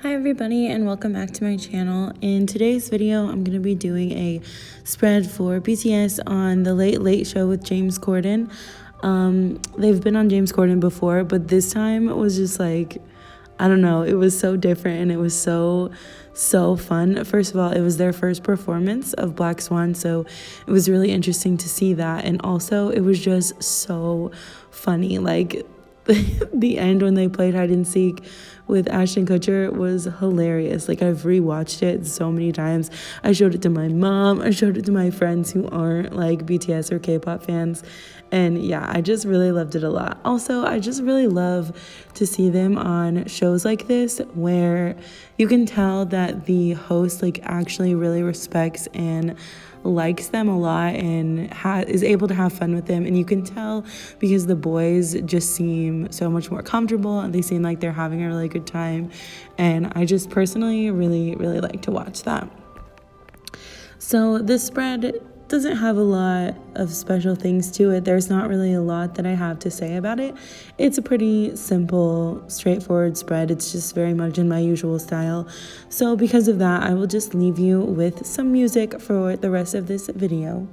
Hi everybody and welcome back to my channel. In today's video, I'm going to be doing a spread for BTS on the Late Late Show with James Corden. They've been on James Corden before, but this time it was just like, I don't know, it was so different and it was so fun. First of all, it was their first performance of Black Swan, so it was really interesting to see that, and also it was just so funny. Like the end when they played hide and seek with Ashton Kutcher was hilarious. Like, I've rewatched it so many times. I showed it to my mom, I showed it to my friends who aren't like BTS or K-pop fans, and yeah, I just really loved it a lot. Also, I just really love to see them on shows like this where you can tell that the host like actually really respects and likes them a lot and is able to have fun with them, and you can tell because the boys just seem so much more comfortable and they seem like they're having a really good time, and I just personally really like to watch that. So this spread doesn't have a lot of special things to it. There's not really a lot that I have to say about it. It's a pretty simple, straightforward spread. It's just very much in my usual style. So because of that, I will just leave you with some music for the rest of this video.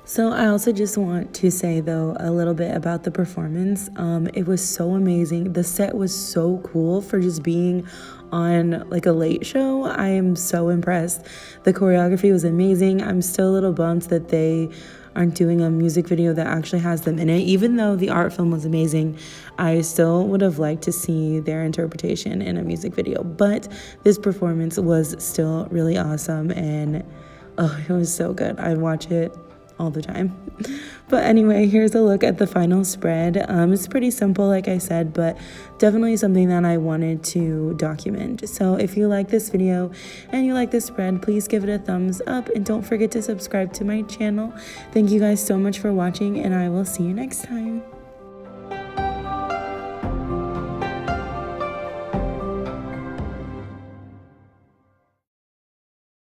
So I also just want to say though a little bit about the performance. It was so amazing. The set was so cool for just being on like a late show. I am so impressed. The choreography was amazing. I'm still a little bummed that they aren't doing a music video that actually has them in it. Even though the art film was amazing, I still would have liked to see their interpretation in a music video. But this performance was still really awesome, and oh, it was so good. I watch it all the time. But anyway, here's a look at the final spread. It's pretty simple, like I said, but definitely something that I wanted to document. So if you like this video and you like this spread, please give it a thumbs up and don't forget to subscribe to my channel. Thank you guys so much for watching, and I will see you next time.